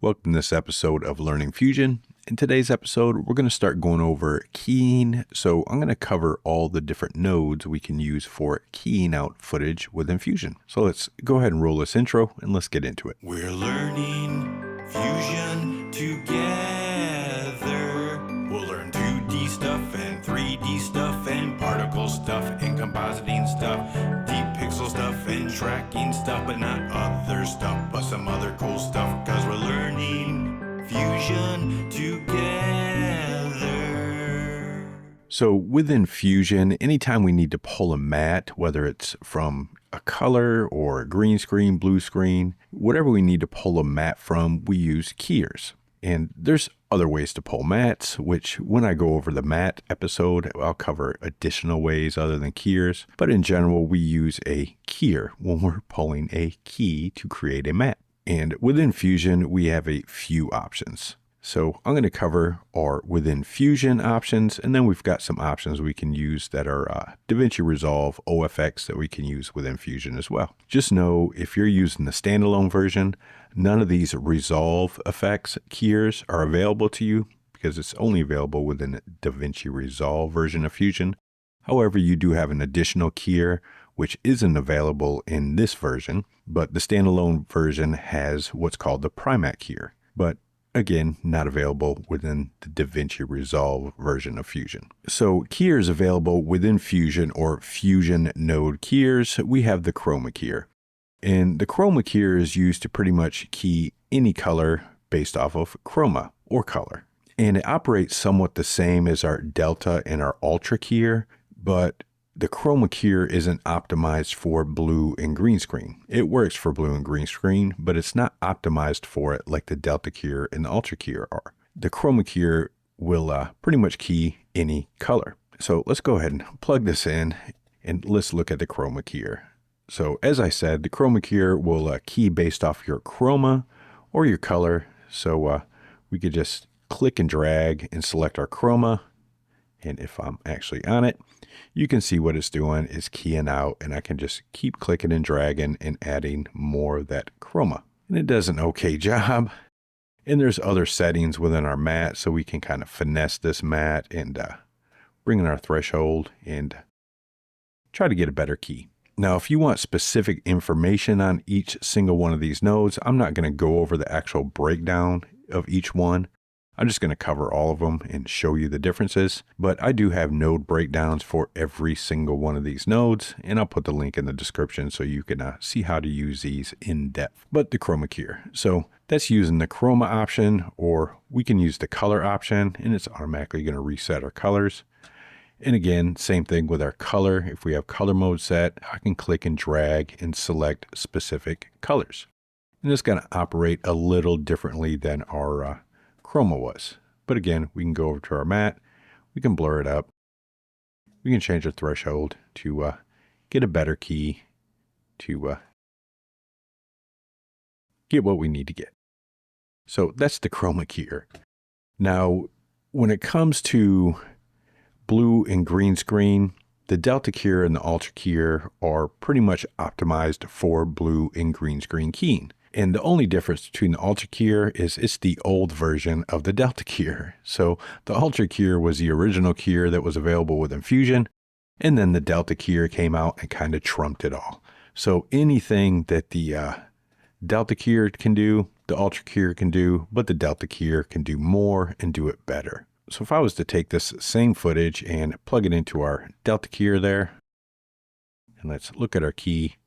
Welcome to this episode of Learning Fusion. In today's episode, we're going to start going over keying. So I'm going to cover all the different nodes we can use for keying out footage within Fusion. So let's go ahead and roll this intro and let's get into it. We're learning Fusion together. We'll learn 2D stuff and 3D stuff and particle stuff and compositing stuff, deep pixel stuff and tracking stuff, but not other stuff, but some other cool stuff, cause we're learning Fusion together. So within Fusion, anytime we need to pull a matte, whether it's from a color or a green screen, blue screen, whatever we need to pull a matte from, we use keyers. And there's other ways to pull mattes, which when I go over the matte episode, I'll cover additional ways other than keyers. But in general, we use a keyer when we're pulling a key to create a matte. And within Fusion, we have a few options. So I'm going to cover our within Fusion options, and then we've got some options we can use that are DaVinci Resolve OFX that we can use within Fusion as well. Just know if you're using the standalone version, none of these Resolve effects keyers are available to you because it's only available within the DaVinci Resolve version of Fusion. However, you do have an additional keyer which isn't available in this version, but the standalone version has what's called the Primat keyer. But again, not available within the DaVinci Resolve version of Fusion. So keyers available within Fusion or Fusion node keyers, we have the Chroma Keyer. And the Chroma Keyer is used to pretty much key any color based off of chroma or color. And it operates somewhat the same as our Delta and our Ultra Keyer, but the Chroma Keyer isn't optimized for blue and green screen. It works for blue and green screen, but it's not optimized for it like the Delta Keyer and the Ultra Keyer are. The Chroma Keyer will pretty much key any color. So let's go ahead and plug this in and let's look at the Chroma Keyer. So as I said, the Chroma Keyer will key based off your chroma or your color. So we could just click and drag and select our chroma. And if I'm actually on it, you can see what it's doing is keying out, and I can just keep clicking and dragging and adding more of that chroma. And it does an okay job. And there's other settings within our matte, so we can kind of finesse this matte and bring in our threshold and try to get a better key. Now, if you want specific information on each single one of these nodes, I'm not going to go over the actual breakdown of each one. I'm just going to cover all of them and show you the differences, but I do have node breakdowns for every single one of these nodes, and I'll put the link in the description so you can see how to use these in depth. But the Chroma Keyer, so that's using the chroma option, or we can use the color option, and it's automatically going to reset our colors. And again, same thing with our color. If we have color mode set, I can click and drag and select specific colors. And it's going to operate a little differently than our chroma was. But again, we can go over to our matte, we can blur it up, we can change the threshold to get a better key to get what we need to get. So that's the Chroma Keyer. Now, when it comes to blue and green screen, the Delta Keyer and the Ultra Keyer are pretty much optimized for blue and green screen keying. And the only difference between the Ultra Keyer is it's the old version of the Delta Keyer. So the Ultra Keyer was the original keyer that was available within Fusion, and then the Delta Keyer came out and kind of trumped it all. So anything that the Delta Keyer can do, the Ultra Keyer can do, but the Delta Keyer can do more and do it better. So if I was to take this same footage and plug it into our Delta Keyer there, and let's look at our key,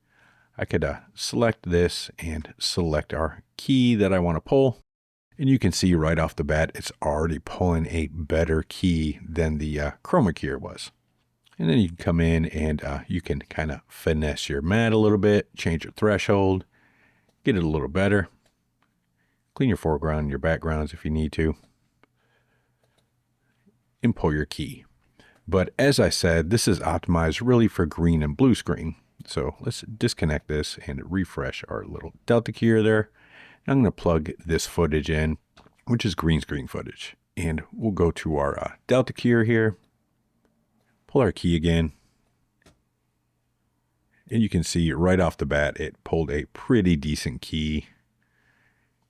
I could select this and select our key that I want to pull. And you can see right off the bat, it's already pulling a better key than the Chroma Keyer was. And then you can come in and you can kind of finesse your matte a little bit, change your threshold, get it a little better. Clean your foreground and your backgrounds if you need to. And pull your key. But as I said, this is optimized really for green and blue screen. So let's disconnect this and refresh our little Delta Keyer there. I'm going to plug this footage in, which is green screen footage. And we'll go to our Delta Keyer here, pull our key again. And you can see right off the bat, it pulled a pretty decent key.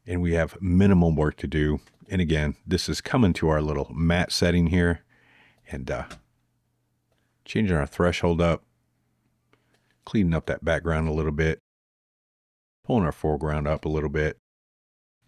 and we have minimum work to do. And again, this is coming to our little matte setting here and changing our threshold up, cleaning up that background a little bit, pulling our foreground up a little bit.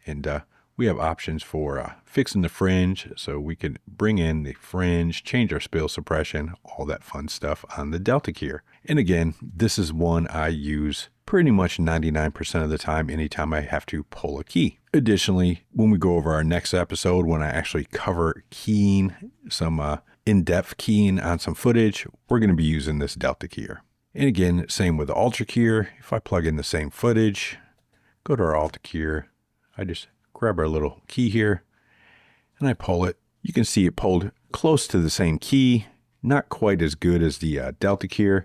And we have options for fixing the fringe, so we can bring in the fringe, change our spill suppression, all that fun stuff on the Delta Keyer. And again, this is one I use pretty much 99% of the time, anytime I have to pull a key. Additionally, when we go over our next episode, when I actually cover keying, some in-depth keying on some footage, we're going to be using this Delta Keyer. And again, same with the Ultra Keyer. If I plug in the same footage, go to our Ultra Keyer, I just grab our little key here and I pull it. You can see it pulled close to the same key, not quite as good as the Delta Keyer,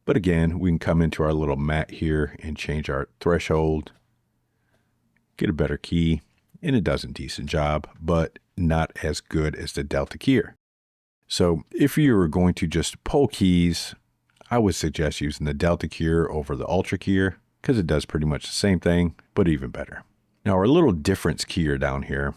but again, we can come into our little mat here and change our threshold, get a better key, and it does a decent job, but not as good as the Delta Keyer. So if you were going to just pull keys, I would suggest using the Delta Keyer over the Ultra Keyer because it does pretty much the same thing, but even better. Now our little difference keyer down here,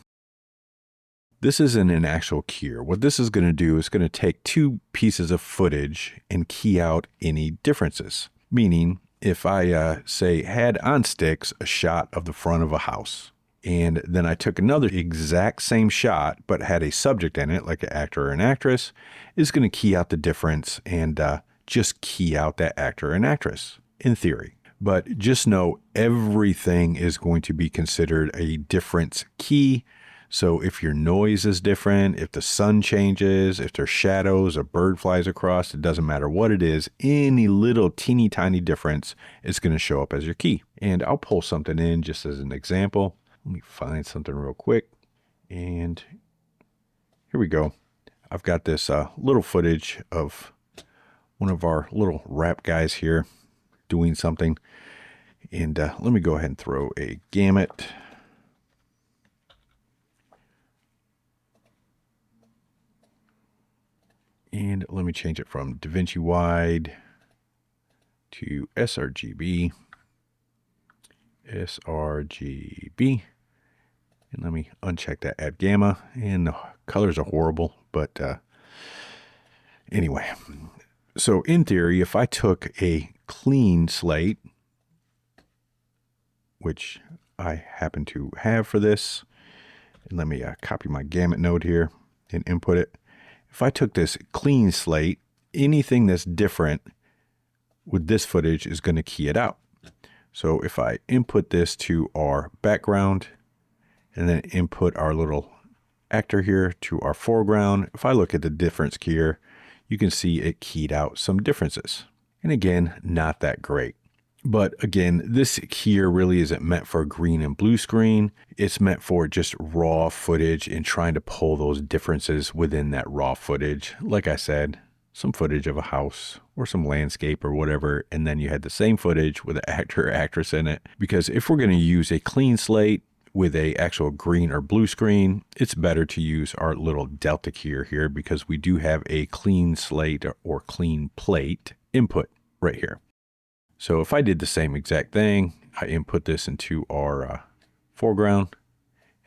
this isn't an actual keyer. What this is going to do is going to take two pieces of footage and key out any differences. Meaning if I say had on sticks a shot of the front of a house, and then I took another exact same shot but had a subject in it like an actor or an actress, is going to key out the difference and just key out that actor and actress in theory. But just know everything is going to be considered a difference key. So if your noise is different, if the sun changes, if there's shadows, a bird flies across, it doesn't matter what it is, any little teeny tiny difference is going to show up as your key. And I'll pull something in just as an example. Let me find something real quick. And here we go. I've got this little footage of one of our little rap guys here doing something. And let me go ahead and throw a gamut. And let me change it from DaVinci Wide to sRGB. sRGB. And let me uncheck that add gamma. And the colors are horrible, but anyway. So in theory, if I took a clean slate, which I happen to have for this, and let me copy my gamut node here and input it. If I took this clean slate, anything that's different with this footage is going to key it out. So if I input this to our background and then input our little actor here to our foreground, if I look at the difference keyer, you can see it keyed out some differences. And again, not that great. But again, this keyer really isn't meant for green and blue screen. It's meant for just raw footage and trying to pull those differences within that raw footage. Like I said, some footage of a house or some landscape or whatever, and then you had the same footage with an actor or actress in it. Because if we're going to use a clean slate with a actual green or blue screen, it's better to use our little Delta Keyer here because we do have a clean slate or clean plate input right here. So if I did the same exact thing, I input this into our foreground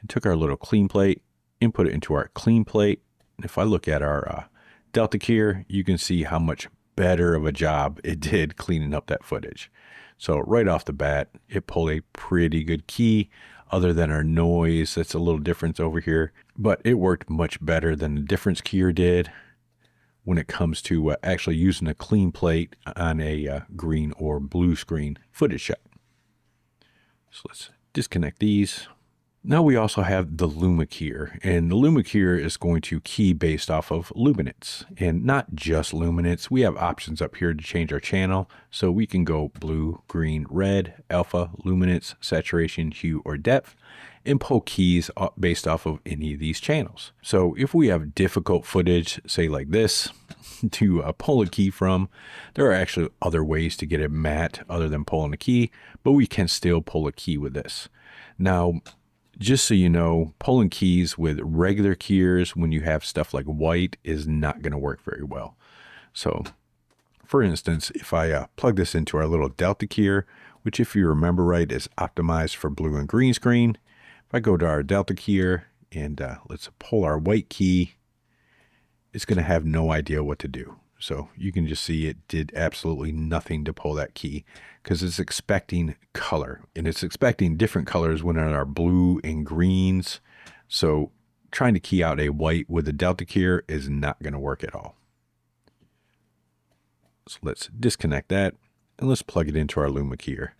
and took our little clean plate, input it into our clean plate. And if I look at our Delta Keyer, you can see how much better of a job it did cleaning up that footage. So right off the bat, it pulled a pretty good key other than our noise. That's a little difference over here, but it worked much better than the difference keyer did when it comes to actually using a clean plate on a green or blue screen footage shot. So let's disconnect these. Now we also have the Luma Keyer, and the Luma Keyer is going to key based off of luminance, and not just luminance. We have options up here to change our channel, so we can go blue, green, red, alpha, luminance, saturation, hue, or depth, and pull keys based off of any of these channels. So if we have difficult footage, say like this, to pull a key from, there are actually other ways to get it matte other than pulling a key, but we can still pull a key with this. Now, just so you know, pulling keys with regular keyers when you have stuff like white is not going to work very well. So, for instance, if I plug this into our little Delta Keyer, which if you remember right is optimized for blue and green screen, If I go to our Delta Keyer and let's pull our white key, it's going to have no idea what to do. So you can just see it did absolutely nothing to pull that key because it's expecting color, and it's expecting different colors when it are blue and greens. So trying to key out a white with a Delta Keyer is not going to work at all. So let's disconnect that and let's plug it into our Luma Keyer.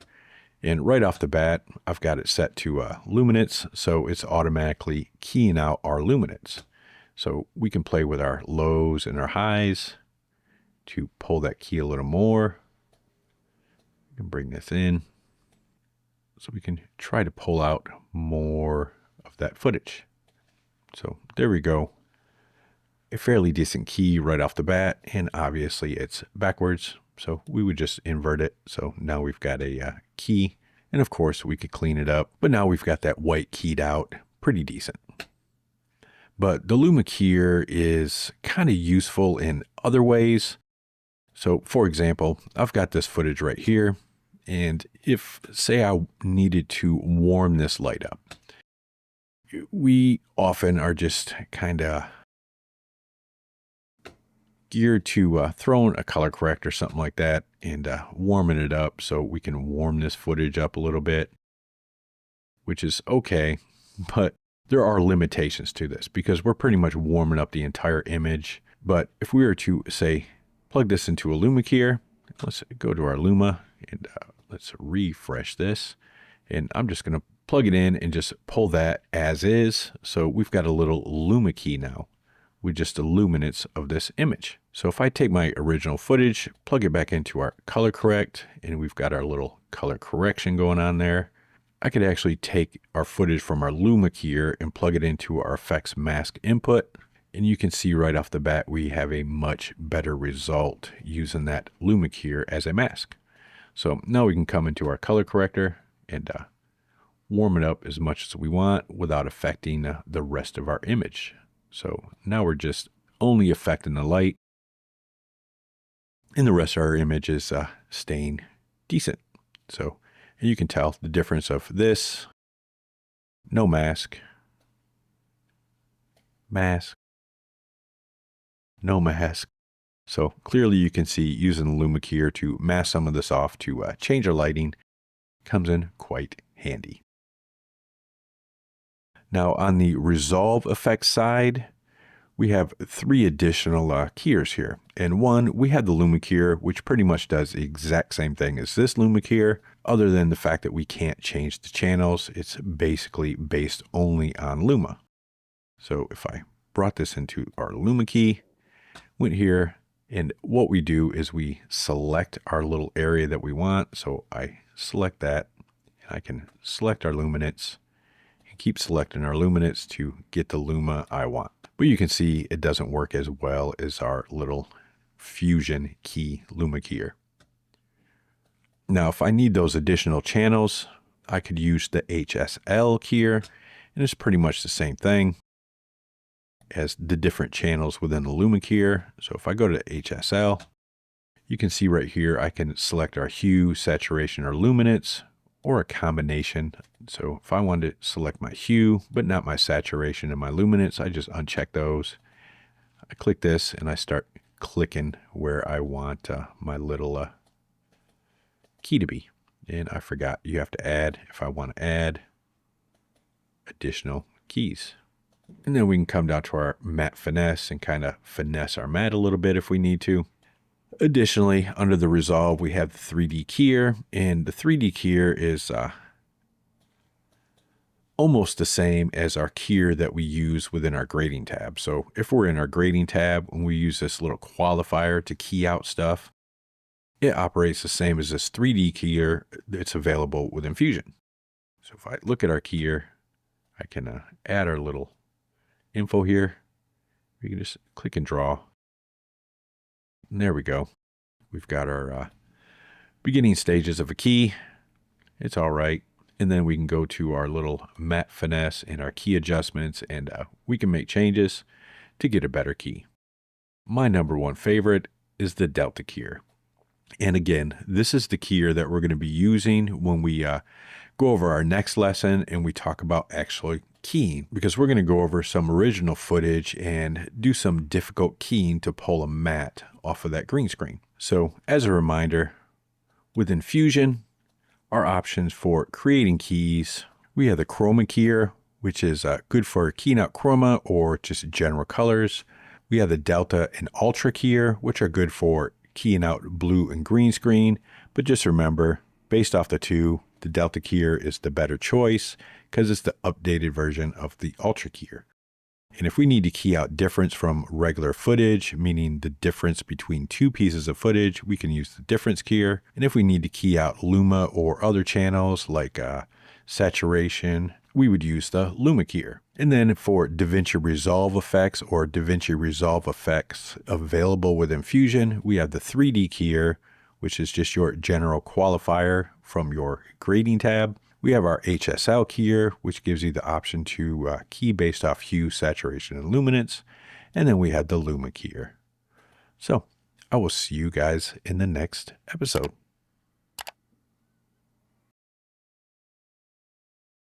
And right off the bat, I've got it set to luminance, so it's automatically keying out our luminance. So we can play with our lows and our highs to pull that key a little more. We can bring this in so we can try to pull out more of that footage. So there we go. A fairly decent key right off the bat, and obviously it's backwards. So we would just invert it. So now we've got a key, and of course we could clean it up, but now we've got that white keyed out pretty decent. But the Luma Keyer is kind of useful in other ways. So for example, I've got this footage right here, and if say I needed to warm this light up, we often are just kind of geared to throwing a color correct or something like that and warming it up so we can warm this footage up a little bit, which is okay, but there are limitations to this because we're pretty much warming up the entire image. But if we were to say plug this into a Luma Keyer, let's go to our Luma and let's refresh this, and I'm just going to plug it in and just pull that as is. So we've got a little Luma key now with just the luminance of this image. So if I take my original footage, plug it back into our color correct, and we've got our little color correction going on there, I could actually take our footage from our Luma Keyer and plug it into our effects mask input. And you can see right off the bat, we have a much better result using that Luma Keyer as a mask. So now we can come into our color corrector and warm it up as much as we want without affecting the rest of our image. So now we're just only affecting the light, and the rest of our image is staying decent. So and you can tell the difference of this, no mask, mask, no mask. So clearly you can see using the Luma Keyer to mask some of this off to change our lighting comes in quite handy. Now on the resolve effects side, we have three additional keyers here. And one, we have the Luma Keyer, which pretty much does the exact same thing as this Luma Keyer, other than the fact that we can't change the channels. It's basically based only on Luma. So if I brought this into our Luma key, went here, and what we do is we select our little area that we want. So I select that, and I can select our luminance, and keep selecting our luminance to get the Luma I want. But you can see it doesn't work as well as our little fusion key Luma Keyer. Now, if I need those additional channels, I could use the HSL Keyer, and it's pretty much the same thing as the different channels within the Luma Keyer. So if I go to HSL, you can see right here, I can select our hue, saturation, or luminance, or a combination. So if I wanted to select my hue, but not my saturation and my luminance, I just uncheck those. I click this and I start clicking where I want my little key to be. And I forgot you have to add, if I want to add additional keys. And then we can come down to our matte finesse and kind of finesse our matte a little bit if we need to. Additionally, under the resolve, we have the 3D Keyer, and the 3D Keyer is almost the same as our Keyer that we use within our grading tab. So if we're in our grading tab and we use this little qualifier to key out stuff, it operates the same as this 3D Keyer that's available within Fusion. So if I look at our Keyer, I can add our little info here. We can just click and draw. And there we go. We've got our beginning stages of a key. It's all right. And then we can go to our little matte finesse and our key adjustments, and we can make changes to get a better key. My number one favorite is the Delta Keyer. And again, this is the keyer that we're going to be using when we go over our next lesson and we talk about actually keying, because we're going to go over some original footage and do some difficult keying to pull a matte off of that green screen. So as a reminder, with Infusion, our options for creating keys, we have the Chroma Keyer, which is good for keying out chroma or just general colors. We have the Delta and Ultra Keyer, which are good for keying out blue and green screen. But just remember, based off the two, the Delta Keyer is the better choice because it's the updated version of the Ultra Keyer. And if we need to key out difference from regular footage, meaning the difference between two pieces of footage, we can use the difference keyer. And if we need to key out Luma or other channels like saturation, we would use the Luma Keyer. And then for DaVinci Resolve effects or DaVinci Resolve effects available with Infusion, we have the 3D Keyer, which is just your general qualifier from your grading tab. We have our HSL Keyer, which gives you the option to key based off hue, saturation, and luminance. And then we have the Luma Keyer. So I will see you guys in the next episode.